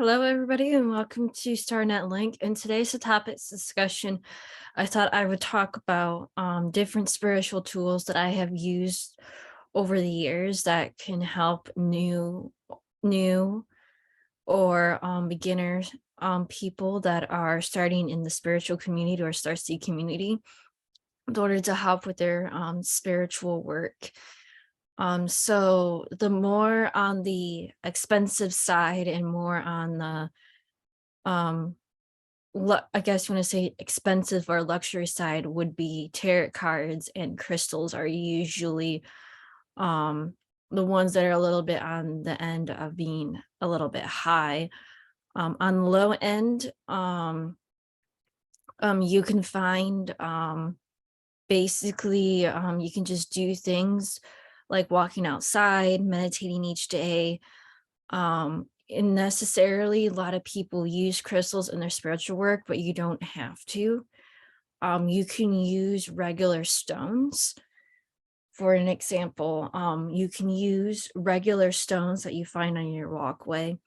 Hello, everybody, and welcome to StarNet Link. In today's topics discussion, I thought I would talk about different spiritual tools that I have used over the years that can help new or beginners, people that are starting in the spiritual community or Starseed community in order to help with their spiritual work. So the more on the expensive side and more on the um I guess you want to say expensive or luxury side would be tarot cards, and crystals are usually um the ones that are a little bit on the end of being a little bit high. On the low end, you can find basically you can just do things like walking outside, meditating each day. And necessarily a lot of people use crystals in their spiritual work, but you don't have to. You can use regular stones. For an example, you can use regular stones that you find on your walkway,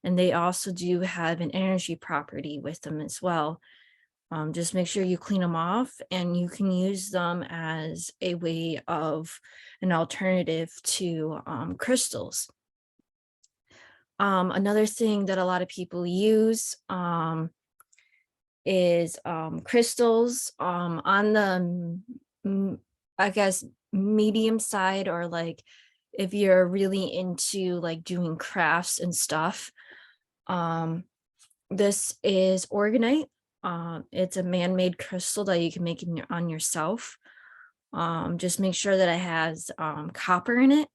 and they also do have an energy property with them as well. Just make sure you clean them off, and you can use them as a way of an alternative to crystals. Another thing that a lot of people use is crystals on the, I guess, medium side, or like if you're really into like doing crafts and stuff. Um, this is organite. It's a man-made crystal that you can make on yourself. Just make sure that it has copper in it.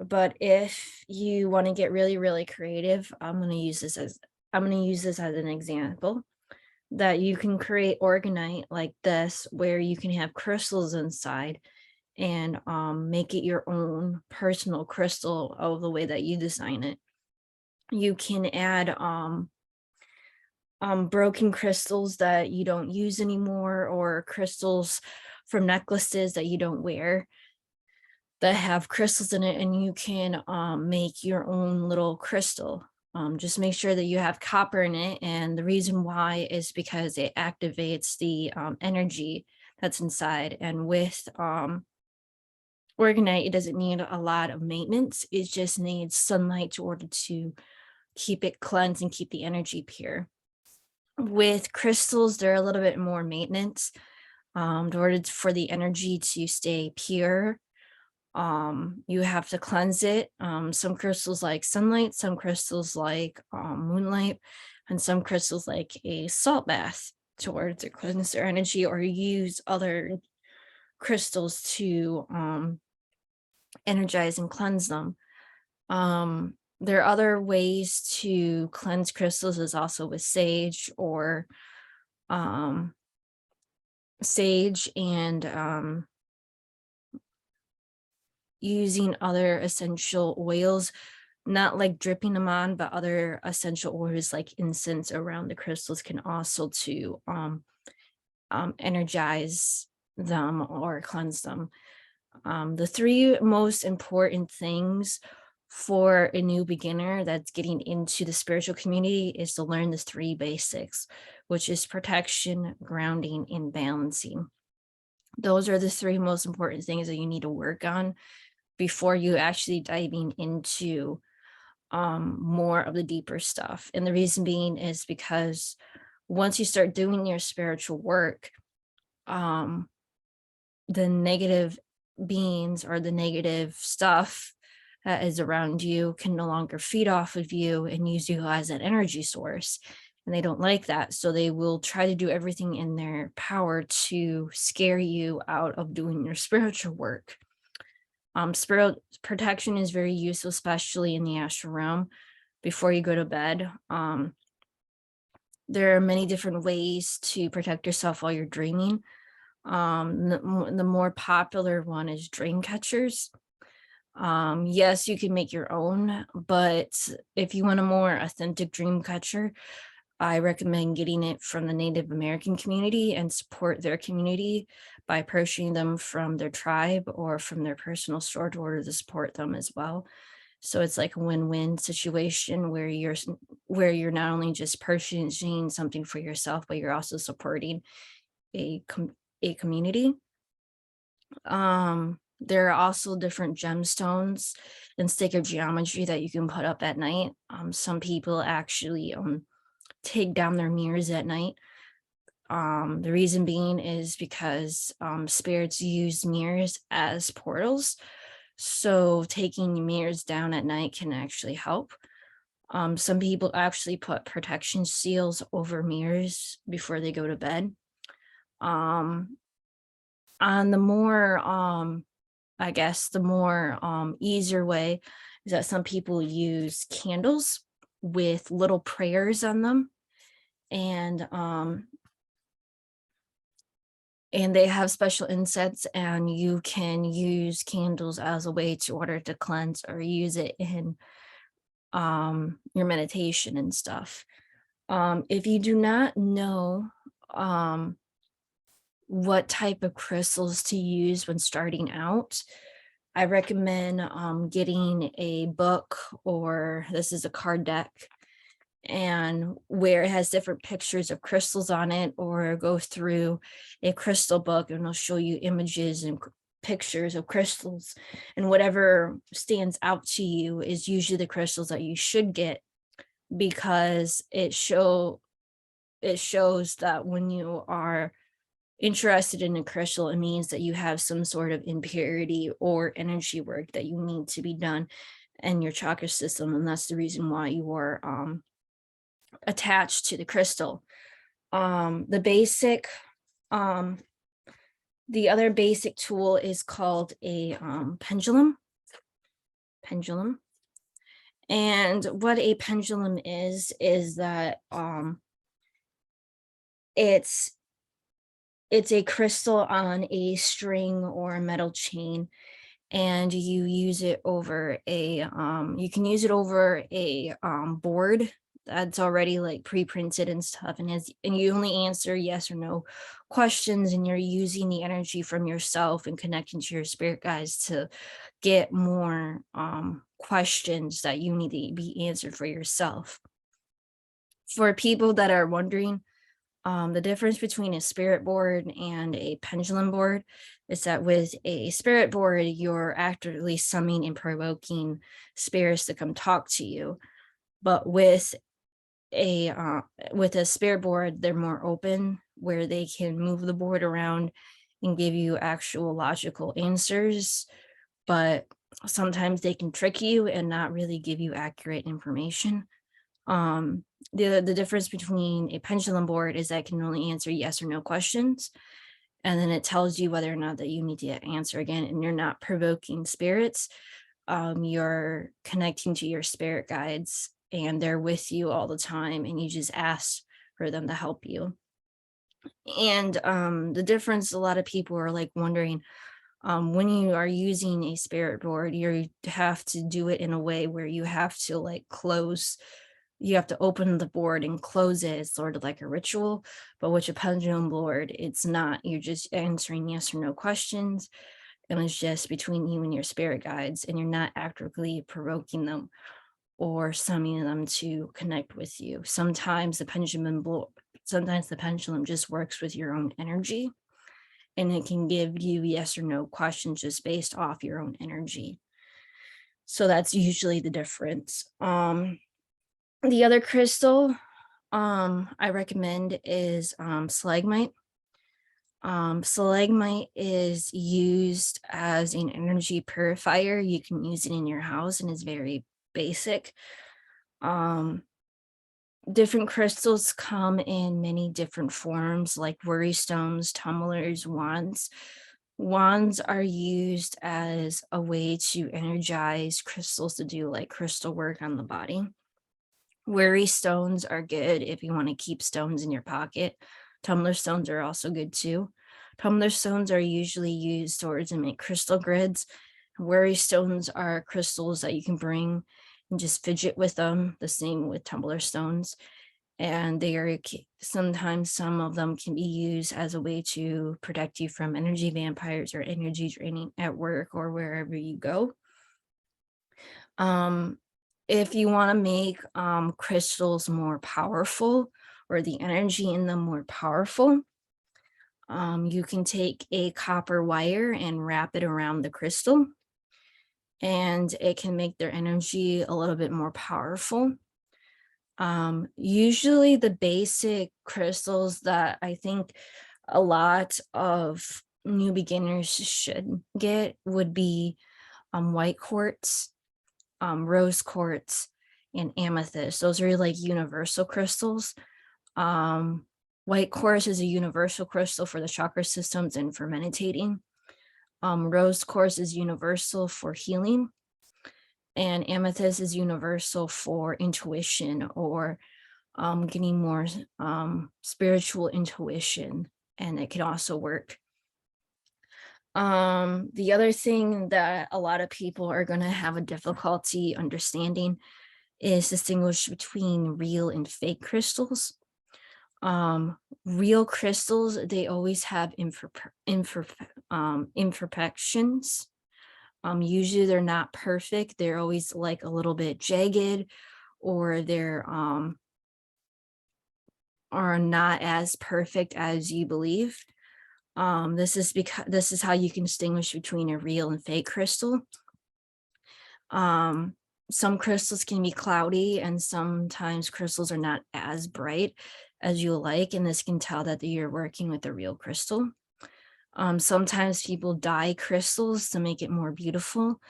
But if you want to get really, really creative, I'm going to use this as an example that you can create organite like this, where you can have crystals inside and make it your own personal crystal of the way that you design it. You can add broken crystals that you don't use anymore, or crystals from necklaces that you don't wear that have crystals in it, and you can make your own little crystal. Just make sure that you have copper in it, and the reason why is because it activates the energy that's inside. And with organite, it doesn't need a lot of maintenance. It just needs sunlight in order to keep it cleansed and keep the energy pure. With crystals, they're a little bit more maintenance in order for the energy to stay pure. You have to cleanse it. Some crystals like sunlight, some crystals like moonlight, and some crystals like a salt bath towards to cleanse their energy, or use other crystals to energize and cleanse them. There are other ways to cleanse crystals, is also with sage, or um sage and using other essential oils, not like dripping them on, but other essential oils like incense around the crystals can also to energize them or cleanse them. The three most important things for a new beginner that's getting into the spiritual community is to learn the three basics, which is protection, grounding, and balancing. Those are the three most important things that you need to work on before you actually diving into more of the deeper stuff. And the reason being is because once you start doing your spiritual work, um, the negative beings or the negative stuff that is around you can no longer feed off of you and use you as an energy source. And they don't like that. So they will try to do everything in their power to scare you out of doing your spiritual work. Spirit protection is very useful, especially in the astral realm before you go to bed. There are many different ways to protect yourself while you're dreaming. The more popular one is dream catchers. Yes, you can make your own, but if you want a more authentic dream catcher, I recommend getting it from the Native American community and support their community by approaching them from their tribe or from their personal store in order to support them as well. So it's like a win-win situation where where you're not only just purchasing something for yourself, but you're also supporting a a community. There are also different gemstones and sacred geometry that you can put up at night. Some people actually take down their mirrors at night. The reason being is because spirits use mirrors as portals. So taking mirrors down at night can actually help. Some people actually put protection seals over mirrors before they go to bed. Um, on the more I guess the more easier way is that some people use candles with little prayers on them, and they have special incense, and you can use candles as a way to order to cleanse or use it in your meditation and stuff. If you do not know um what type of crystals to use when starting out, I recommend getting a book, or this is a card deck, and where it has different pictures of crystals on it, or go through a crystal book and it'll show you images and pictures of crystals, and whatever stands out to you is usually the crystals that you should get, because it shows that when you are interested in a crystal, it means that you have some sort of impurity or energy work that you need to be done in your chakra system, and that's the reason why you are attached to the crystal. The basic um the other basic tool is called a pendulum. And what a pendulum is that it's it's a crystal on a string or a metal chain, and you use it over a you can use it over a board that's already like pre-printed and stuff, and you only answer yes or no questions, and you're using the energy from yourself and connecting to your spirit guides to get more questions that you need to be answered for yourself. For people that are wondering, the difference between a spirit board and a pendulum board is that with a spirit board, you're actively summoning and provoking spirits to come talk to you. But a with a spirit board, they're more open, where they can move the board around and give you actual logical answers. But sometimes they can trick you and not really give you accurate information. The difference between a pendulum board is that it can only answer yes or no questions, and then it tells you whether or not that you need to answer again, and you're not provoking spirits. You're connecting to your spirit guides, and they're with you all the time, and you just ask for them to help you. And the difference, a lot of people are like wondering, when you are using a spirit board, you have to do it in a way where you have to like you have to open the board and close it. It's sort of like a ritual, but with a pendulum board, it's not. You're just answering yes or no questions, and it's just between you and your spirit guides, and you're not actively provoking them or summoning them to connect with you. Sometimes the pendulum just works with your own energy, and it can give you yes or no questions just based off your own energy. So that's usually the difference. The other crystal I recommend is stalagmite. Stalagmite is used as an energy purifier. You can use it in your house, and it's very basic. Um, Different crystals come in many different forms, like worry stones, tumblers, wands. Wands are used as a way to energize crystals to do like crystal work on the body. Worry stones are good if you want to keep stones in your pocket. Tumbler stones are also good too. Tumbler stones are usually used towards to make crystal grids. Worry stones are crystals that you can bring and just fidget with them, the same with tumbler stones. And sometimes some of them can be used as a way to protect you from energy vampires or energy draining at work or wherever you go. Um, if you want to make crystals more powerful, or the energy in them more powerful, you can take a copper wire and wrap it around the crystal, and it can make their energy a little bit more powerful. Usually the basic crystals that I think a lot of new beginners should get would be white quartz, rose quartz, and amethyst. Those are like universal crystals. Um, White quartz is a universal crystal for the chakra systems and for meditating. Rose quartz is universal for healing, and amethyst is universal for intuition, or getting more spiritual intuition, and it can also work. The other thing that a lot of people are going to have a difficulty understanding is distinguish between real and fake crystals. Real crystals, they always have imperfections. Usually they're not perfect. They're always like a little bit jagged, or they're are not as perfect as you believe. This is how you can distinguish between a real and fake crystal. Some crystals can be cloudy, and sometimes crystals are not as bright as you like, and this can tell that you're working with a real crystal. Sometimes people dye crystals to make it more beautiful,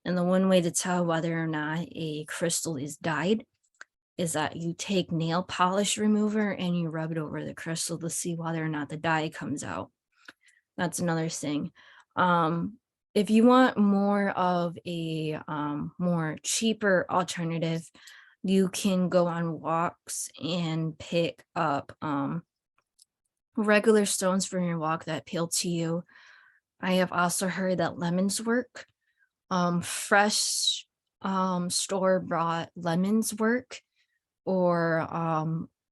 and the one way to tell whether or not a crystal is dyed is that you take nail polish remover and you rub it over the crystal to see whether or not the dye comes out. That's another thing. If you want more of a more cheaper alternative, you can go on walks and pick up regular stones for your walk that appeal to you. I have also heard that lemons work. Fresh store-bought lemons work, or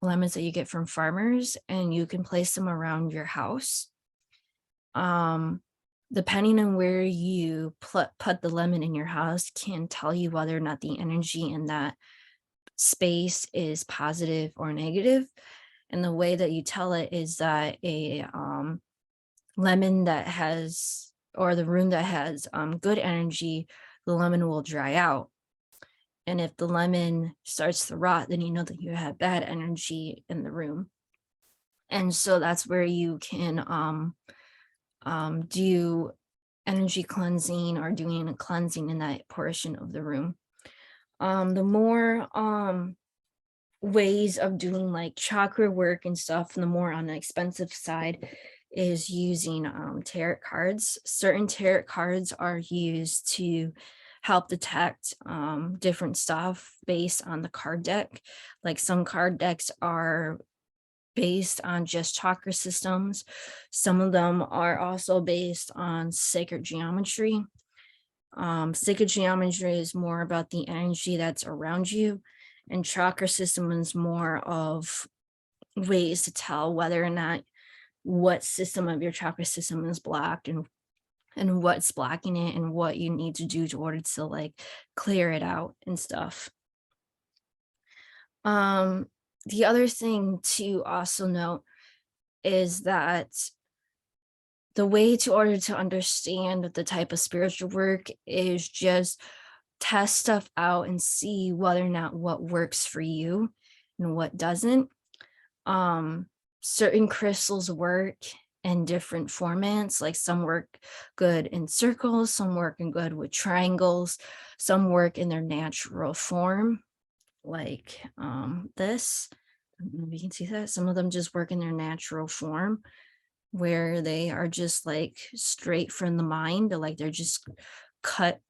lemons that you get from farmers, and you can place them around your house. Depending on where you put the lemon in your house can tell you whether or not the energy in that space is positive or negative. And the way that you tell it is that a lemon that has, or the room that has good energy, the lemon will dry out. And if the lemon starts to rot, then you know that you have bad energy in the room. And so that's where you can do energy cleansing, or doing a cleansing in that portion of the room. The more ways of doing like chakra work and stuff, the more on the expensive side is using tarot cards. Certain tarot cards are used to help detect different stuff based on the card deck. Like some card decks are based on just chakra systems. Some of them are also based on sacred geometry. Sacred geometry is more about the energy that's around you, and chakra system is more of ways to tell whether or not what system of your chakra system is blocked, and what's blocking it, and what you need to do to order to like clear it out and stuff. The other thing to also note is that the way to order to understand the type of spiritual work is just test stuff out and see whether or not what works for you and what doesn't. Certain crystals work in different formats. Like some work good in circles, some work in good with triangles, some work in their natural form, like this. You can see that some of them just work in their natural form, where they are just like straight from the mind, like they're just cut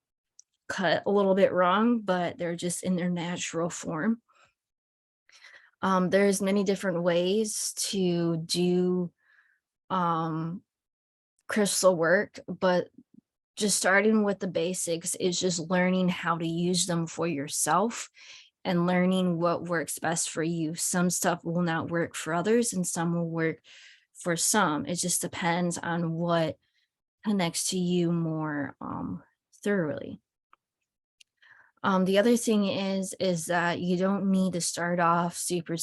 a little bit wrong, but they're just in their natural form. There's many different ways to do crystal work, but just starting with the basics is just learning how to use them for yourself and learning what works best for you. Some stuff will not work for others, and some will work for some. It just depends on what connects to you more thoroughly. The other thing is that you don't need to start off super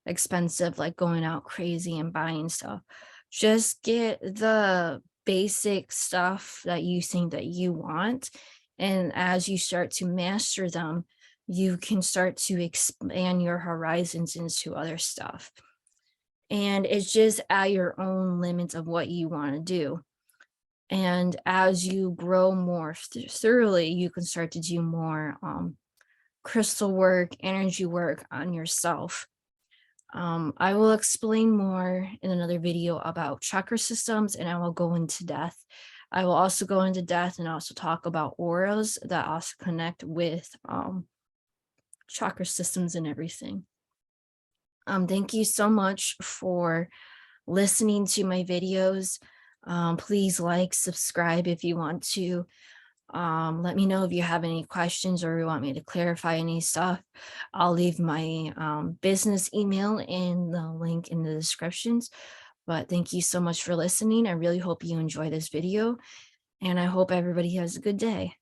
expensive, like going out crazy and buying stuff. Just get the basic stuff that you think that you want. And as you start to master them, you can start to expand your horizons into other stuff. And it's just at your own limits of what you want to do. And as you grow more thoroughly, you can start to do more crystal work, energy work on yourself. I will explain more in another video about chakra systems, and I will go into depth. I will also go into depth and also talk about auras that also connect with chakra systems and everything. Thank you so much for listening to my videos. Please like, subscribe if you want to. Let me know if you have any questions or you want me to clarify any stuff. I'll leave my business email in the link in the descriptions. But thank you so much for listening. I really hope you enjoy this video, and I hope everybody has a good day.